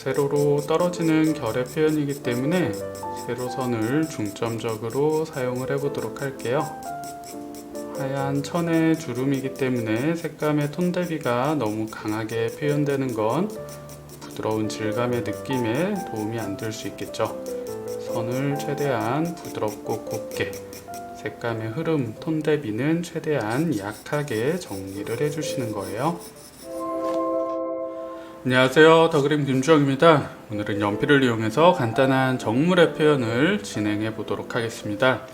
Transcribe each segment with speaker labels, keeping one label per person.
Speaker 1: 세로로 떨어지는 결의 표현이기 때문에 세로선을 중점적으로 사용을 해보도록 할게요. 하얀 천의 주름이기 때문에 색감의 톤 대비가 너무 강하게 표현되는 건 부드러운 질감의 느낌에 도움이 안 될 수 있겠죠. 선을 최대한 부드럽고 곱게, 색감의 흐름, 톤 대비는 최대한 약하게 정리를 해주시는 거예요. 안녕하세요, 더그림 김주영입니다. 오늘은 연필을 이용해서 간단한 정물의 표현을 진행해 보도록 하겠습니다.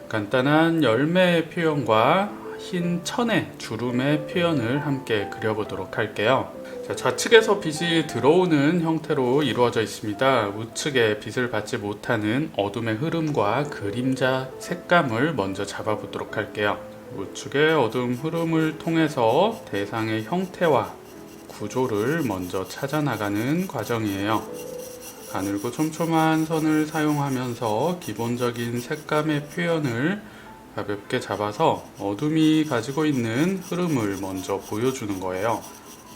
Speaker 1: 간단한 열매의 표현과 흰 천의 주름의 표현을 함께 그려보도록 할게요. 좌측에서 빛이 들어오는 형태로 이루어져 있습니다. 우측에 빛을 받지 못하는 어둠의 흐름과 그림자 색감을 먼저 잡아보도록 할게요. 우측의 어둠 흐름을 통해서 대상의 형태와 구조를 먼저 찾아나가는 과정이에요. 가늘고 촘촘한 선을 사용하면서 기본적인 색감의 표현을 가볍게 잡아서 어둠이 가지고 있는 흐름을 먼저 보여주는 거예요.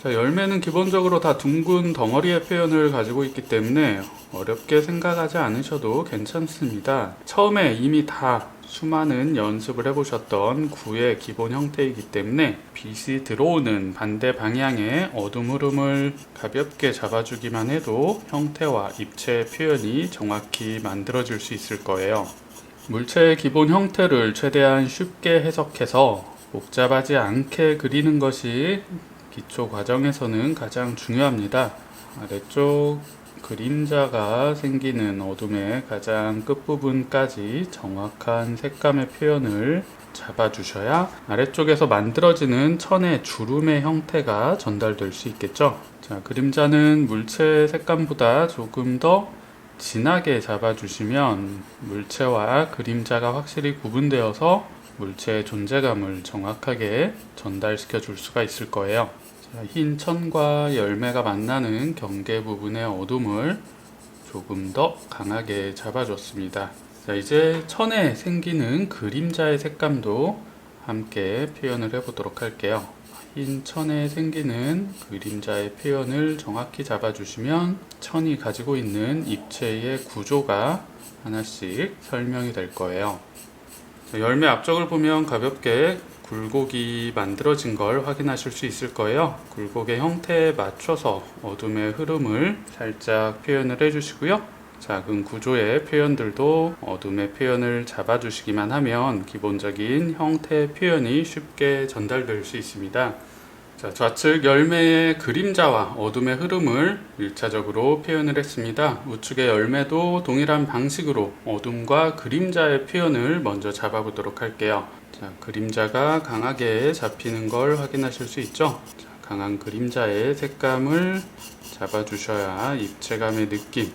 Speaker 1: 열매는 기본적으로 다 둥근 덩어리의 표현을 가지고 있기 때문에 어렵게 생각하지 않으셔도 괜찮습니다. 처음에 이미 다 수많은 연습을 해보셨던 구의 기본 형태이기 때문에 빛이 들어오는 반대 방향의 어둠 흐름을 가볍게 잡아주기만 해도 형태와 입체의 표현이 정확히 만들어질 수 있을 거예요. 물체의 기본 형태를 최대한 쉽게 해석해서 복잡하지 않게 그리는 것이 기초 과정에서는 가장 중요합니다. 아래쪽 그림자가 생기는 어둠의 가장 끝부분까지 정확한 색감의 표현을 잡아주셔야 아래쪽에서 만들어지는 천의 주름의 형태가 전달될 수 있겠죠. 그림자는 물체의 색감보다 조금 더 진하게 잡아주시면 물체와 그림자가 확실히 구분되어서 물체의 존재감을 정확하게 전달시켜 줄 수가 있을 거예요. 흰 천과 열매가 만나는 경계 부분의 어둠을 조금 더 강하게 잡아줬습니다. 이제 천에 생기는 그림자의 색감도 함께 표현을 해보도록 할게요. 흰 천에 생기는 그림자의 표현을 정확히 잡아주시면 천이 가지고 있는 입체의 구조가 하나씩 설명이 될 거예요. 열매 앞쪽을 보면 가볍게 굴곡이 만들어진 걸 확인하실 수 있을 거예요. 굴곡의 형태에 맞춰서 어둠의 흐름을 살짝 표현을 해주시고요. 작은 구조의 표현들도 어둠의 표현을 잡아주시기만 하면 기본적인 형태의 표현이 쉽게 전달될 수 있습니다. 좌측 열매의 그림자와 어둠의 흐름을 1차적으로 표현을 했습니다. 우측의 열매도 동일한 방식으로 어둠과 그림자의 표현을 먼저 잡아보도록 할게요. 그림자가 강하게 잡히는 걸 확인하실 수 있죠? 강한 그림자의 색감을 잡아주셔야 입체감의 느낌,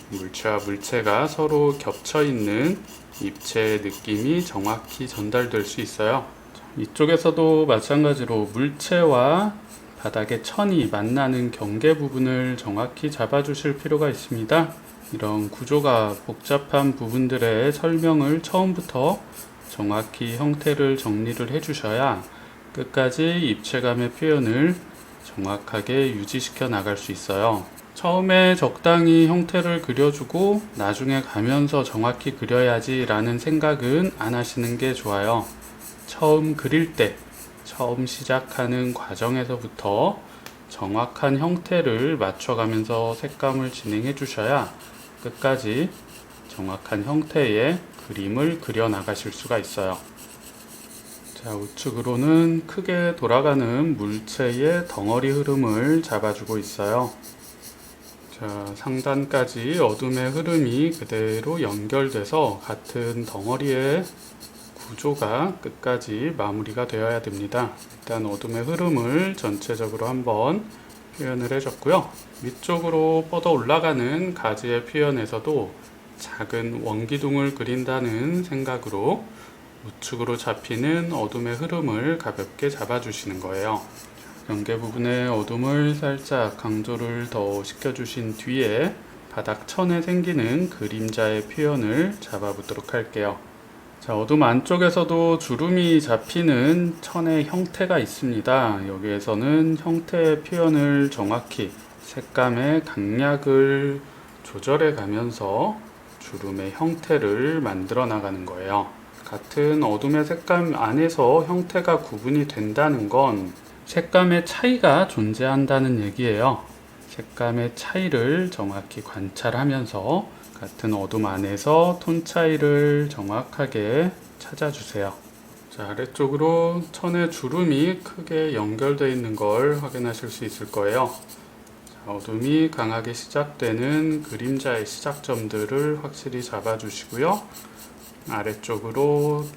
Speaker 1: 물체와 물체가 서로 겹쳐있는 입체의 느낌이 정확히 전달될 수 있어요. 이쪽에서도 마찬가지로 물체와 바닥의 천이 만나는 경계 부분을 정확히 잡아주실 필요가 있습니다. 이런 구조가 복잡한 부분들의 설명을 처음부터 정확히 형태를 정리를 해주셔야 끝까지 입체감의 표현을 정확하게 유지시켜 나갈 수 있어요. 처음에 적당히 형태를 그려주고 나중에 가면서 정확히 그려야지 라는 생각은 안 하시는 게 좋아요. 처음 그릴 때, 처음 시작하는 과정에서부터 정확한 형태를 맞춰가면서 색감을 진행해 주셔야 끝까지 정확한 형태의 그림을 그려 나가실 수가 있어요. 우측으로는 크게 돌아가는 물체의 덩어리 흐름을 잡아주고 있어요. 상단까지 어둠의 흐름이 그대로 연결돼서 같은 덩어리의 구조가 끝까지 마무리가 되어야 됩니다. 일단 어둠의 흐름을 전체적으로 한번 표현을 해줬고요. 위쪽으로 뻗어 올라가는 가지의 표현에서도 작은 원기둥을 그린다는 생각으로 우측으로 잡히는 어둠의 흐름을 가볍게 잡아주시는 거예요. 경계 부분의 어둠을 살짝 강조를 더 시켜주신 뒤에 바닥 천에 생기는 그림자의 표현을 잡아보도록 할게요. 어둠 안쪽에서도 주름이 잡히는 천의 형태가 있습니다. 여기에서는 형태의 표현을 정확히 색감의 강약을 조절해 가면서 주름의 형태를 만들어 나가는 거예요. 같은 어둠의 색감 안에서 형태가 구분이 된다는 건 색감의 차이가 존재한다는 얘기예요. 색감의 차이를 정확히 관찰하면서 같은 어둠 안에서 톤 차이를 정확하게 찾아주세요. 자, 아래쪽으로 천의 주름이 크게 연결되어 있는 걸 확인하실 수 있을 거예요. 자, 어둠이 강하게 시작되는 그림자의 시작점들을 확실히 잡아주시고요. 아래쪽으로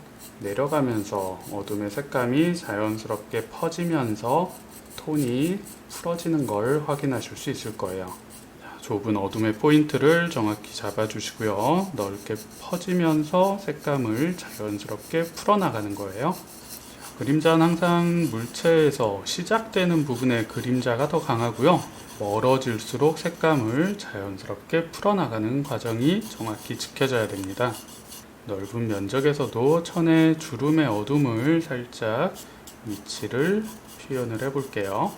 Speaker 1: 내려가면서 어둠의 색감이 자연스럽게 퍼지면서 톤이 풀어지는 걸 확인하실 수 있을 거예요. 좁은 어둠의 포인트를 정확히 잡아주시고요. 넓게 퍼지면서 색감을 자연스럽게 풀어나가는 거예요. 그림자는 항상 물체에서 시작되는 부분의 그림자가 더 강하고요. 멀어질수록 색감을 자연스럽게 풀어나가는 과정이 정확히 지켜져야 됩니다. 넓은 면적에서도 천의 주름의 어둠을 살짝 위치를 표현을 해 볼게요.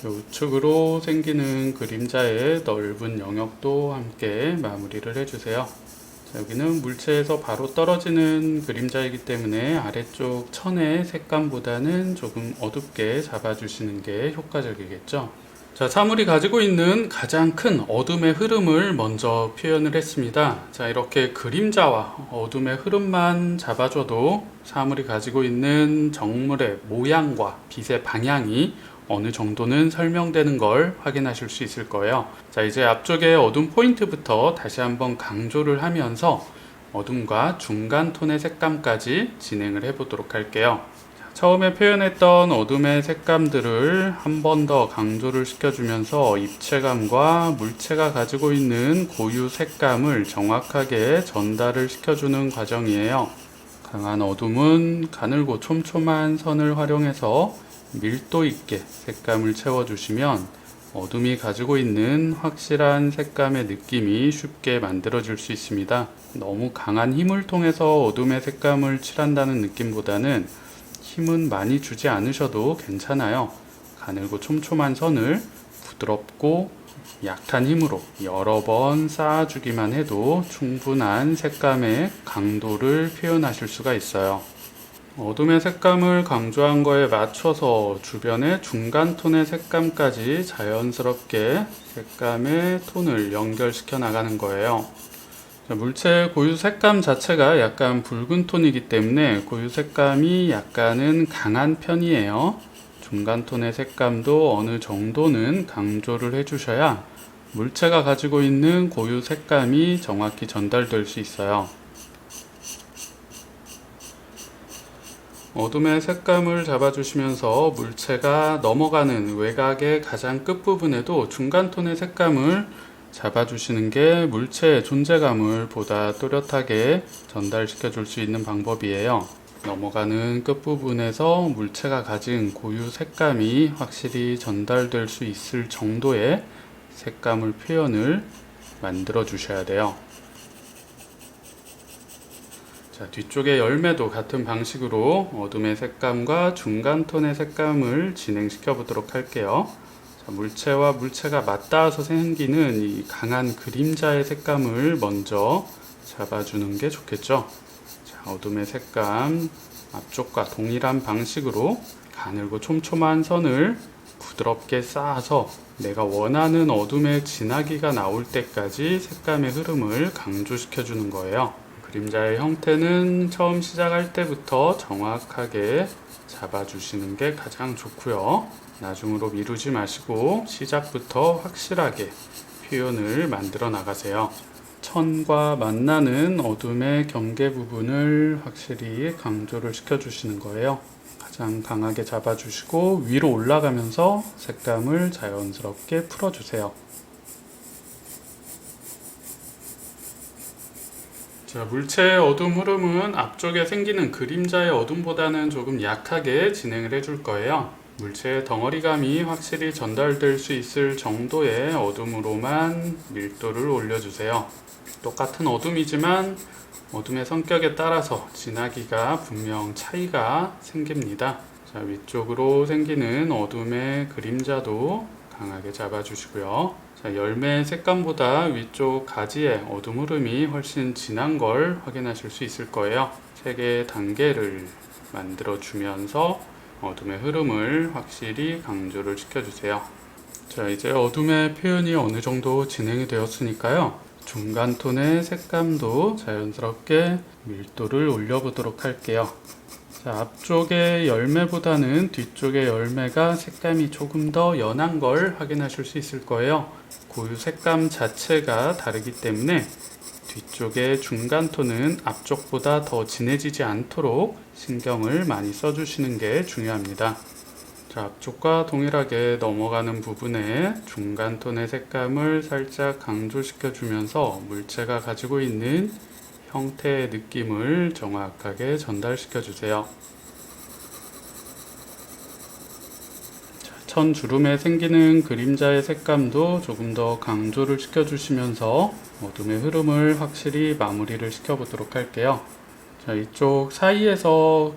Speaker 1: 우측으로 생기는 그림자의 넓은 영역도 함께 마무리를 해주세요. 자, 여기는 물체에서 바로 떨어지는 그림자이기 때문에 아래쪽 천의 색감보다는 조금 어둡게 잡아주시는 게 효과적이겠죠. 자, 사물이 가지고 있는 가장 큰 어둠의 흐름을 먼저 표현을 했습니다. 자, 이렇게 그림자와 어둠의 흐름만 잡아줘도 사물이 가지고 있는 정물의 모양과 빛의 방향이 어느 정도는 설명되는 걸 확인하실 수 있을 거예요. 자, 이제 앞쪽의 어둠 포인트부터 다시 한번 강조를 하면서 어둠과 중간 톤의 색감까지 진행을 해 보도록 할게요. 자, 처음에 표현했던 어둠의 색감들을 한 번 더 강조를 시켜주면서 입체감과 물체가 가지고 있는 고유 색감을 정확하게 전달을 시켜주는 과정이에요. 강한 어둠은 가늘고 촘촘한 선을 활용해서 밀도 있게 색감을 채워주시면 어둠이 가지고 있는 확실한 색감의 느낌이 쉽게 만들어질 수 있습니다. 너무 강한 힘을 통해서 어둠의 색감을 칠한다는 느낌보다는 힘은 많이 주지 않으셔도 괜찮아요. 가늘고 촘촘한 선을 부드럽고 약한 힘으로 여러 번 쌓아주기만 해도 충분한 색감의 강도를 표현하실 수가 있어요. 어둠의 색감을 강조한 거에 맞춰서 주변의 중간 톤의 색감까지 자연스럽게 색감의 톤을 연결시켜 나가는 거예요. 물체의 고유 색감 자체가 약간 붉은 톤이기 때문에 고유 색감이 약간은 강한 편이에요. 중간 톤의 색감도 어느 정도는 강조를 해주셔야 물체가 가지고 있는 고유 색감이 정확히 전달될 수 있어요. 어둠의 색감을 잡아주시면서 물체가 넘어가는 외곽의 가장 끝부분에도 중간 톤의 색감을 잡아주시는 게 물체의 존재감을 보다 또렷하게 전달시켜 줄 수 있는 방법이에요. 넘어가는 끝부분에서 물체가 가진 고유 색감이 확실히 전달될 수 있을 정도의 색감을 표현을 만들어 주셔야 돼요. 자, 뒤쪽의 열매도 같은 방식으로 어둠의 색감과 중간 톤의 색감을 진행시켜 보도록 할게요. 자, 물체와 물체가 맞닿아서 생기는 이 강한 그림자의 색감을 먼저 잡아주는 게 좋겠죠. 자, 어둠의 색감 앞쪽과 동일한 방식으로 가늘고 촘촘한 선을 부드럽게 쌓아서 내가 원하는 어둠의 진하기가 나올 때까지 색감의 흐름을 강조시켜 주는 거예요. 그림자의 형태는 처음 시작할 때부터 정확하게 잡아주시는 게 가장 좋고요. 나중으로 미루지 마시고 시작부터 확실하게 표현을 만들어 나가세요. 천과 만나는 어둠의 경계 부분을 확실히 강조를 시켜주시는 거예요. 가장 강하게 잡아주시고 위로 올라가면서 색감을 자연스럽게 풀어주세요. 자, 물체의 어둠 흐름은 앞쪽에 생기는 그림자의 어둠보다는 조금 약하게 진행을 해줄 거예요. 물체의 덩어리감이 확실히 전달될 수 있을 정도의 어둠으로만 밀도를 올려주세요. 똑같은 어둠이지만 어둠의 성격에 따라서 진하기가 분명 차이가 생깁니다. 자, 위쪽으로 생기는 어둠의 그림자도 강하게 잡아주시고요. 자, 열매 색감보다 위쪽 가지의 어둠 흐름이 훨씬 진한 걸 확인하실 수 있을 거예요. 3개의 단계를 만들어주면서 어둠의 흐름을 확실히 강조를 시켜주세요. 자, 이제 어둠의 표현이 어느 정도 진행이 되었으니까요. 중간 톤의 색감도 자연스럽게 밀도를 올려보도록 할게요. 자, 앞쪽의 열매보다는 뒤쪽의 열매가 색감이 조금 더 연한 걸 확인하실 수 있을 거예요. 고유 색감 자체가 다르기 때문에 뒤쪽의 중간 톤은 앞쪽보다 더 진해지지 않도록 신경을 많이 써주시는 게 중요합니다. 자, 앞쪽과 동일하게 넘어가는 부분에 중간 톤의 색감을 살짝 강조시켜 주면서 물체가 가지고 있는 형태의 느낌을 정확하게 전달시켜 주세요. 천 주름에 생기는 그림자의 색감도 조금 더 강조를 시켜주시면서 어둠의 흐름을 확실히 마무리를 시켜보도록 할게요. 자, 이쪽 사이에서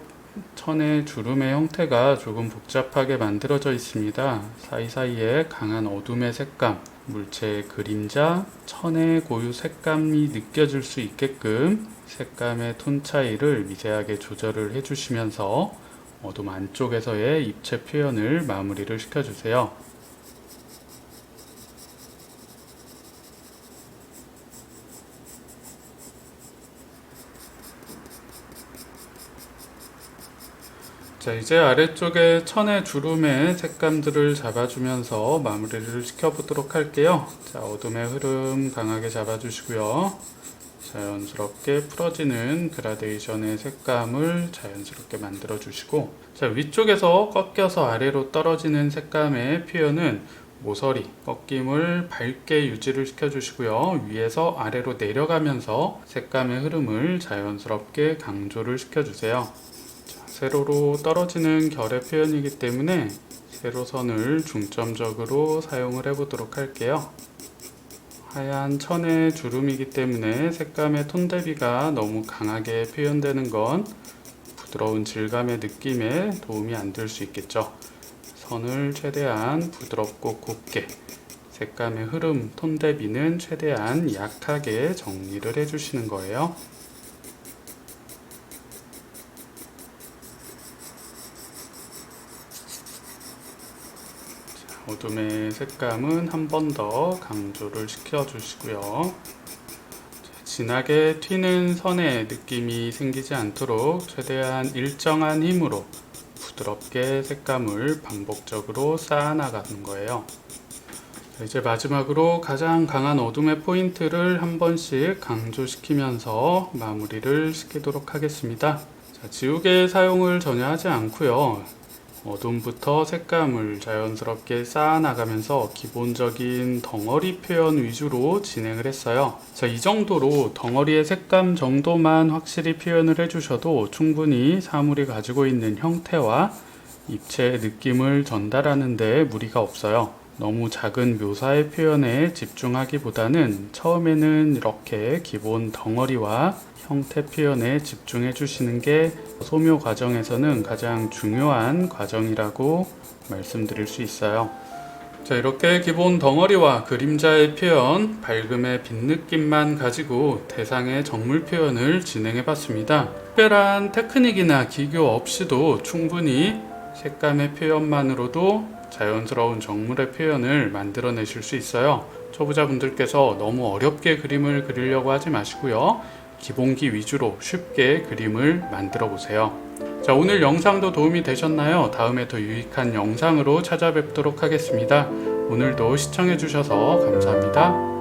Speaker 1: 천의 주름의 형태가 조금 복잡하게 만들어져 있습니다. 사이사이에 강한 어둠의 색감, 물체의 그림자, 천의 고유 색감이 느껴질 수 있게끔 색감의 톤 차이를 미세하게 조절을 해주시면서 어둠 안쪽에서의 입체 표현을 마무리를 시켜주세요. 자, 이제 아래쪽에 천의 주름의 색감들을 잡아주면서 마무리를 시켜보도록 할게요. 자, 어둠의 흐름 강하게 잡아주시고요. 자연스럽게 풀어지는 그라데이션의 색감을 자연스럽게 만들어 주시고, 자, 위쪽에서 꺾여서 아래로 떨어지는 색감의 표현은 모서리 꺾임을 밝게 유지를 시켜 주시고요. 위에서 아래로 내려가면서 색감의 흐름을 자연스럽게 강조를 시켜 주세요. 자, 세로로 떨어지는 결의 표현이기 때문에 세로선을 중점적으로 사용을 해 보도록 할게요. 하얀 천의 주름이기 때문에 색감의 톤 대비가 너무 강하게 표현되는 건 부드러운 질감의 느낌에 도움이 안 될 수 있겠죠. 선을 최대한 부드럽고 곱게, 색감의 흐름, 톤 대비는 최대한 약하게 정리를 해주시는 거예요. 어둠의 색감은 한 번 더 강조를 시켜주시고요. 진하게 튀는 선의 느낌이 생기지 않도록 최대한 일정한 힘으로 부드럽게 색감을 반복적으로 쌓아나가는 거예요. 이제 마지막으로 가장 강한 어둠의 포인트를 한 번씩 강조시키면서 마무리를 시키도록 하겠습니다. 자, 지우개 사용을 전혀 하지 않고요. 어둠부터 색감을 자연스럽게 쌓아나가면서 기본적인 덩어리 표현 위주로 진행을 했어요. 자, 이 정도로 덩어리의 색감 정도만 확실히 표현을 해주셔도 충분히 사물이 가지고 있는 형태와 입체의 느낌을 전달하는 데 무리가 없어요. 너무 작은 묘사의 표현에 집중하기보다는 처음에는 이렇게 기본 덩어리와 형태 표현에 집중해 주시는 게 소묘 과정에서는 가장 중요한 과정이라고 말씀드릴 수 있어요. 자, 이렇게 기본 덩어리와 그림자의 표현, 밝음의 빛 느낌만 가지고 대상의 정물 표현을 진행해 봤습니다. 특별한 테크닉이나 기교 없이도 충분히 색감의 표현만으로도 자연스러운 정물의 표현을 만들어내실 수 있어요. 초보자분들께서 너무 어렵게 그림을 그리려고 하지 마시고요. 기본기 위주로 쉽게 그림을 만들어 보세요. 자, 오늘 영상도 도움이 되셨나요? 다음에 더 유익한 영상으로 찾아뵙도록 하겠습니다. 오늘도 시청해 주셔서 감사합니다.